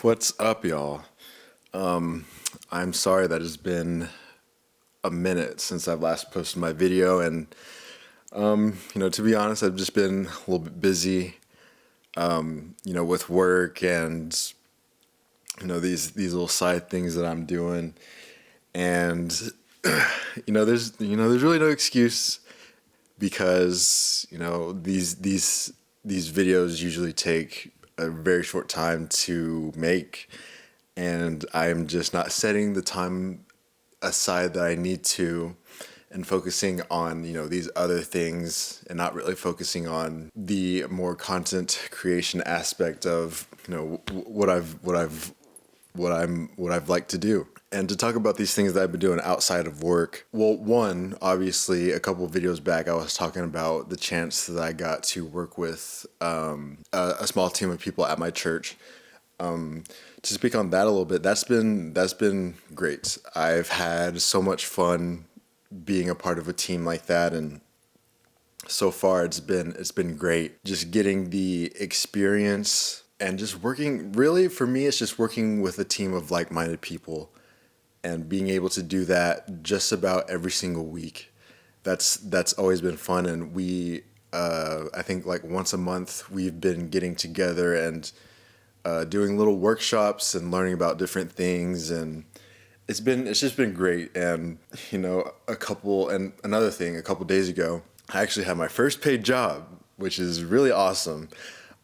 What's up, y'all? I'm sorry that it's been a minute since I've last posted my video, and to be honest, I've just been a little bit busy, with work and these little side things that I'm doing, and there's really no excuse because these videos usually take a very short time to make, and I'm just not setting the time aside that I need to and focusing on these other things and not really focusing on the more content creation aspect of what I've liked to do. And to talk about these things that I've been doing outside of work, well, one, obviously, a couple of videos back, I was talking about the chance that I got to work with a small team of people at my church. To speak on that a little bit, that's been great. I've had so much fun being a part of a team like that, and so far it's been great. Just getting the experience and just working. Really, for me, it's just working with a team of like-minded people and being able to do that just about every single week. That's always been fun, and I think like once a month we've been getting together and doing little workshops and learning about different things, and it's just been great. And another thing, a couple days ago, I actually had my first paid job, which is really awesome.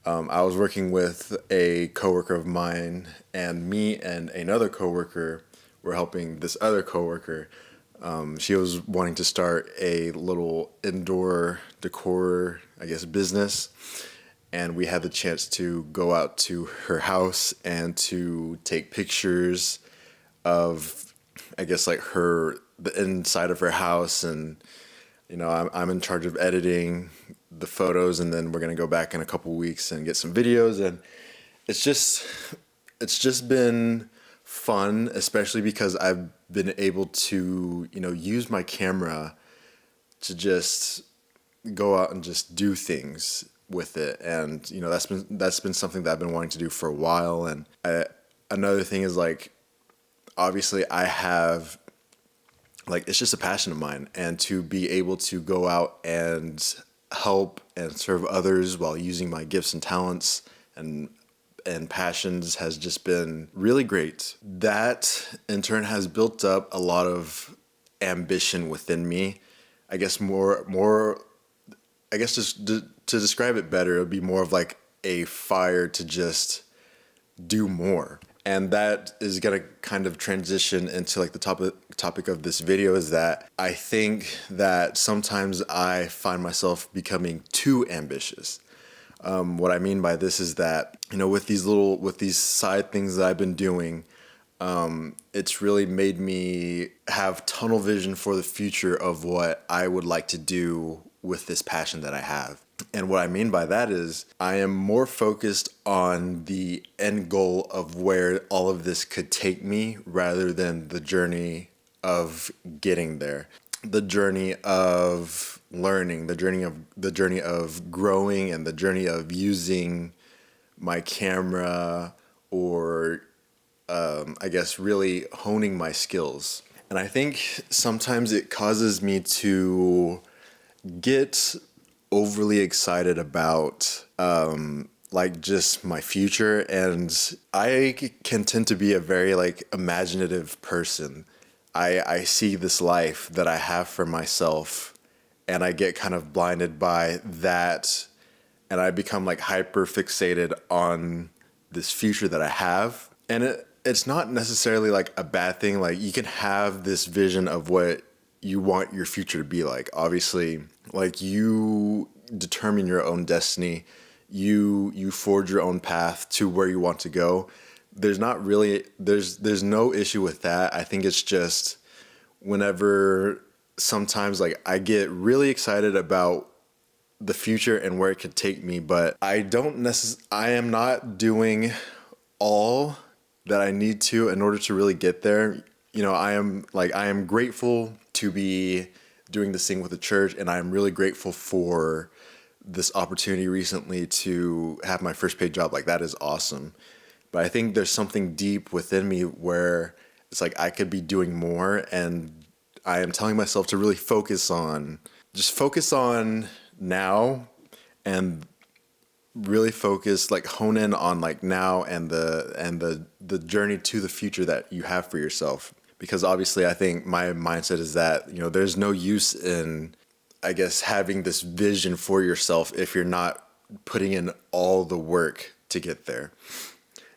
I was working with a coworker of mine, and me and another coworker were helping this other coworker. She was wanting to start a little indoor decor, I guess, business. And we had the chance to go out to her house and to take pictures of, I guess, like the inside of her house. And, I'm in charge of editing the photos, and then we're going to go back in a couple weeks and get some videos. And it's just been fun, especially because I've been able to, use my camera to just go out and just do things with it. And that's been something that I've been wanting to do for a while. And another thing is, like, obviously I have, like, it's just a passion of mine, and to be able to go out and help and serve others while using my gifts and talents and passions has just been really great. That in turn has built up a lot of ambition within me. I guess just to describe it better, it would be more of like a fire to just do more. And that is going to kind of transition into like the topic of this video, is that I think that sometimes I find myself becoming too ambitious. What I mean by this is that, with these side things that I've been doing, it's really made me have tunnel vision for the future of what I would like to do with this passion that I have. And what I mean by that is I am more focused on the end goal of where all of this could take me rather than the journey of getting there. The journey of learning, the journey of growing, and the journey of using my camera, or I guess really honing my skills. And I think sometimes it causes me to get overly excited about like just my future, and I can tend to be a very like imaginative person. I see this life that I have for myself, and I get kind of blinded by that, and I become like hyper fixated on this future that I have. And it's not necessarily like a bad thing. Like, you can have this vision of what you want your future to be like. Obviously, like, you determine your own destiny. You forge your own path to where you want to go. There's no issue with that. I think it's just whenever sometimes like I get really excited about the future and where it could take me, but I am not doing all that I need to in order to really get there. I am grateful to be doing this thing with the church, and I am really grateful for this opportunity recently to have my first paid job. Like, that is awesome. But I think there's something deep within me where it's like I could be doing more, and I am telling myself to really focus on now, and really focus, like hone in on like now and the journey to the future that you have for yourself. Because obviously I think my mindset is that, there's no use in, I guess, having this vision for yourself if you're not putting in all the work to get there.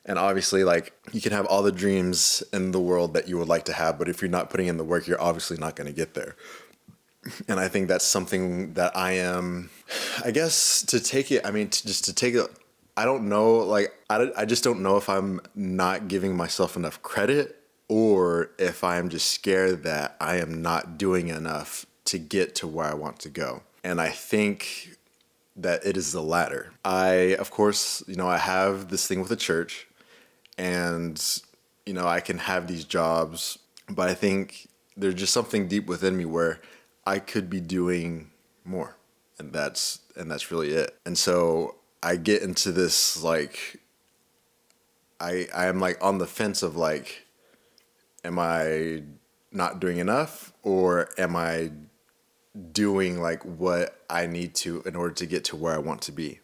And obviously, like, you can have all the dreams in the world that you would like to have, but if you're not putting in the work, you're obviously not going to get there. And I think that's something that I am, I guess, to take it, I don't know, like, I just don't know if I'm not giving myself enough credit, or if I'm just scared that I am not doing enough to get to where I want to go. And I think that it is the latter. Of course, I have this thing with the church, and, I can have these jobs, but I think there's just something deep within me where I could be doing more, and that's really it. And so I get into this, like, I am like on the fence of like, am I not doing enough, or am I doing like what I need to in order to get to where I want to be?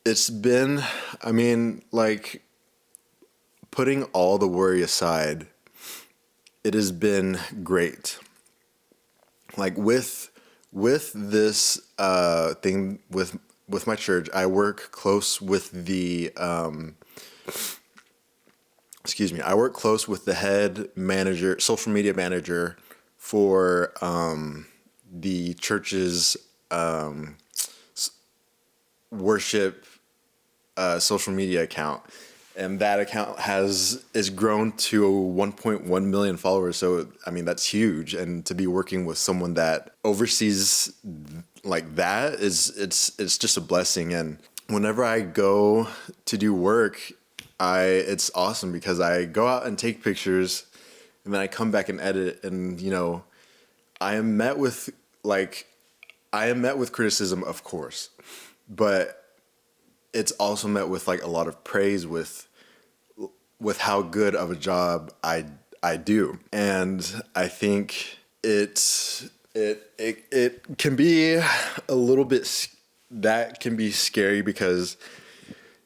It's been, like, putting all the worry aside, it has been great. Like, with this thing with my church, I work close with the I work close with the head manager, social media manager for the church's worship social media account. And that account is grown to 1.1 million followers. So, that's huge. And to be working with someone that oversees like that it's just a blessing. And whenever I go to do work, it's awesome because I go out and take pictures, and then I come back and edit. And, I am met with criticism, of course, but it's also met with like a lot of praise with how good of a job I do. And I think it can be a little bit, that can be scary because,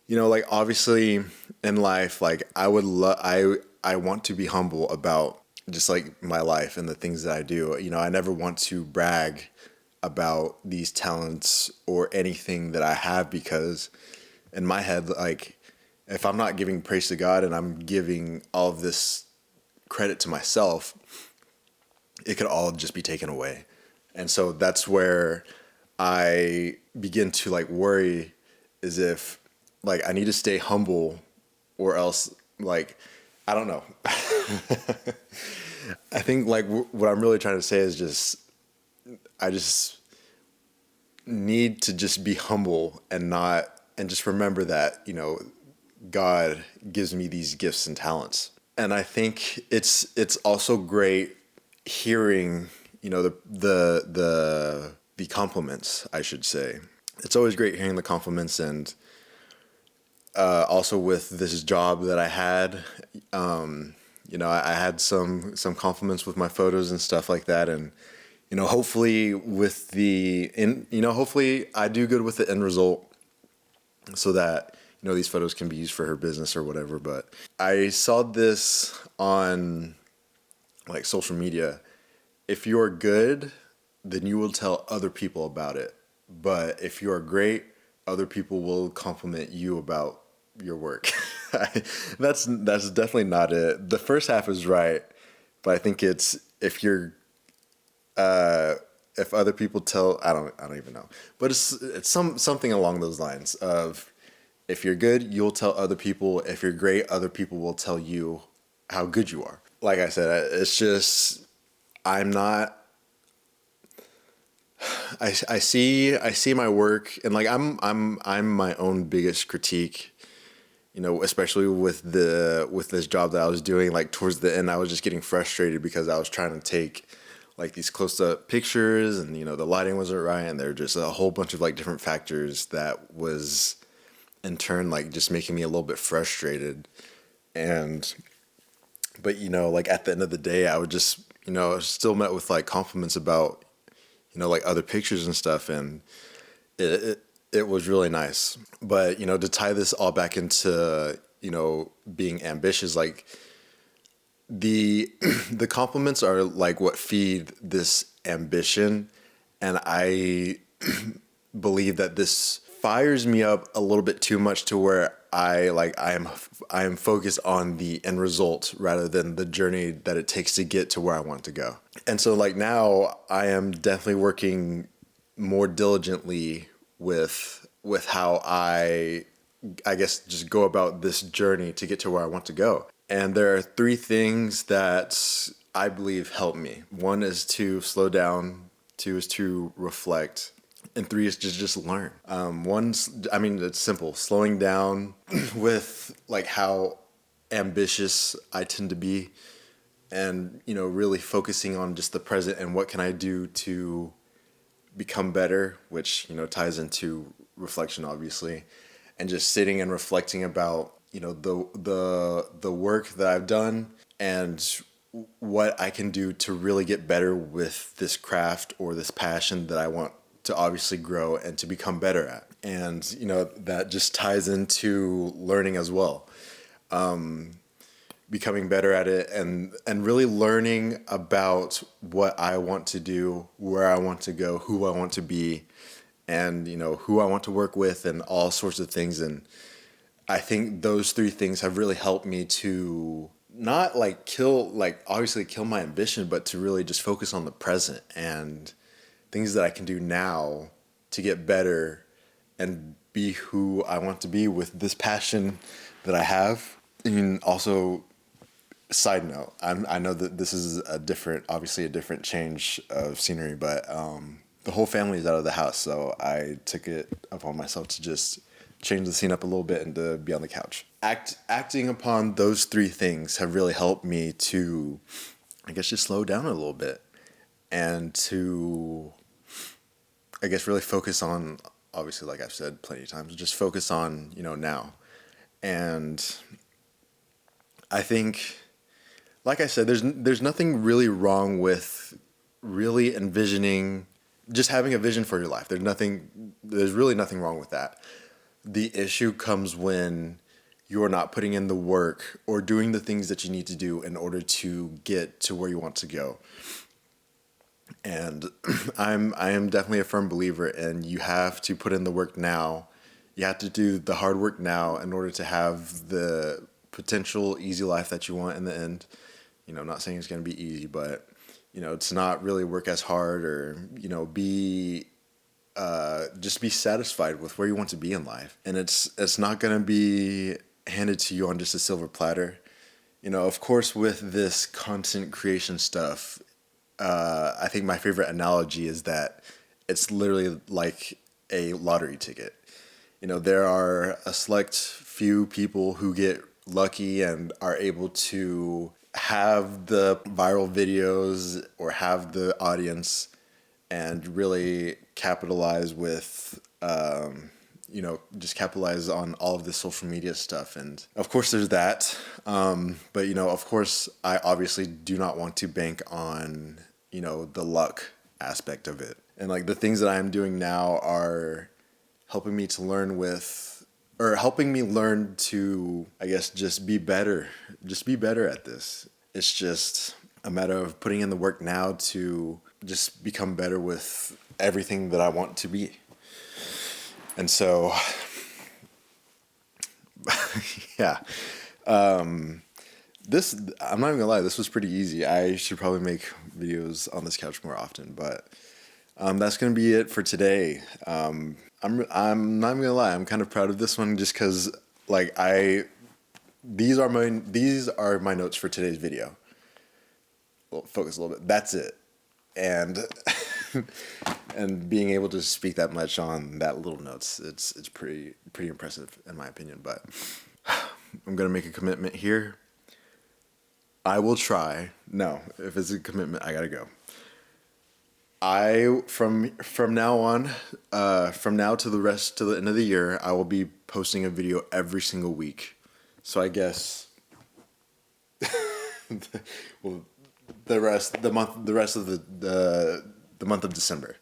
like, obviously in life, like, I want to be humble about just like my life and the things that I do. I never want to brag about these talents or anything that I have, because in my head, like, if I'm not giving praise to God and I'm giving all of this credit to myself, it could all just be taken away. And so that's where I begin to like worry, is if like I need to stay humble, or else, like, I don't know. I think like what I'm really trying to say is I just need to just be humble and just remember that, God gives me these gifts and talents. And I think it's also great hearing, the compliments, I should say. It's always great hearing the compliments. And also with this job that I had, I had some compliments with my photos and stuff like that. And, hopefully hopefully I do good with the end result, so that, these photos can be used for her business or whatever. But I saw this on like social media. If you're good, then you will tell other people about it. But if you are great, other people will compliment you about your work. That's definitely not it. The first half is right, but I think it's if other people tell, I don't even know, but it's something along those lines of, if you're good, you'll tell other people. If you're great, other people will tell you how good you are. Like I said, it's just, I'm not, I see my work, and like I'm my own biggest critique, especially with this job that I was doing. Like towards the end, I was just getting frustrated because I was trying to take like these close-up pictures, and the lighting wasn't right, and there were just a whole bunch of like different factors that was in turn like just making me a little bit frustrated. And but like at the end of the day, I would just I was still met with like compliments about like other pictures and stuff, and it was really nice. But to tie this all back into being ambitious, like the the compliments are like what feed this ambition, and I believe that this fires me up a little bit too much to where I am focused on the end result rather than the journey that it takes to get to where I want to go. And so like now I am definitely working more diligently with how I guess just go about this journey to get to where I want to go. And there are three things that I believe help me. One is to slow down, two is to reflect, and three is to just learn. It's simple. Slowing down with like how ambitious I tend to be, and really focusing on just the present and what can I do to become better, which ties into reflection, obviously, and just sitting and reflecting about the work that I've done and what I can do to really get better with this craft or this passion that I want to obviously grow and to become better at. And that just ties into learning as well. Becoming better at it and really learning about what I want to do, where I want to go, who I want to be, and who I want to work with, and all sorts of things. And I think those three things have really helped me to not obviously kill my ambition, but to really just focus on the present and things that I can do now to get better and be who I want to be with this passion that I have. And also, side note, I know that this is obviously a different change of scenery, but the whole family is out of the house, so I took it upon myself to just change the scene up a little bit and to be on the couch. Acting upon those three things have really helped me to, I guess, just slow down a little bit and to, I guess, really focus on, obviously, like I've said plenty of times, just focus on, now. And I think, like I said, there's nothing really wrong with really envisioning, just having a vision for your life. There's really nothing wrong with that. The issue comes when you're not putting in the work or doing the things that you need to do in order to get to where you want to go. And I am definitely a firm believer in you have to put in the work now. You have to do the hard work now in order to have the potential easy life that you want in the end. I'm not saying it's going to be easy, but to not really work as hard or be just be satisfied with where you want to be in life. And it's not going to be handed to you on just a silver platter. Of course, with this content creation stuff, I think my favorite analogy is that it's literally like a lottery ticket. There are a select few people who get lucky and are able to have the viral videos or have the audience and really capitalize with, just capitalize on all of the social media stuff. And of course there's that. But, of course I obviously do not want to bank on, the luck aspect of it. And like the things that I'm doing now are helping me learn to, I guess, just be better at this. It's just a matter of putting in the work now to just become better with everything that I want to be. And so, yeah, I'm not even gonna lie, this was pretty easy. I should probably make videos on this couch more often, but that's gonna be it for today. I'm not even gonna lie, I'm kind of proud of this one just because these are my notes for today's video. Well, focus a little bit. That's it. And and being able to speak that much on that little notes, it's pretty impressive in my opinion. But I'm gonna make a commitment here. I will try. No, if it's a commitment, I gotta go. From now on, from now to the end of the year, I will be posting a video every single week. So I guess, well, the rest of the month of December.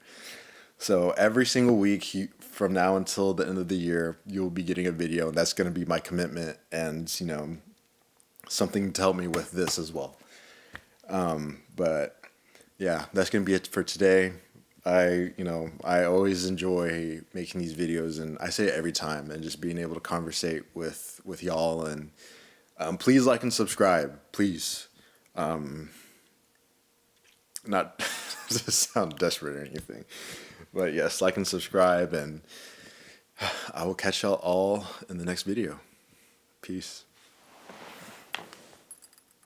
So every single week from now until the end of the year, you'll be getting a video, and that's going to be my commitment, and something to help me with this as well. But yeah, that's going to be it for today. I always enjoy making these videos, and I say it every time, and just being able to conversate with y'all, and please like and subscribe, please. Not to sound desperate or anything, but yes, like and subscribe, and I will catch y'all all in the next video. Peace.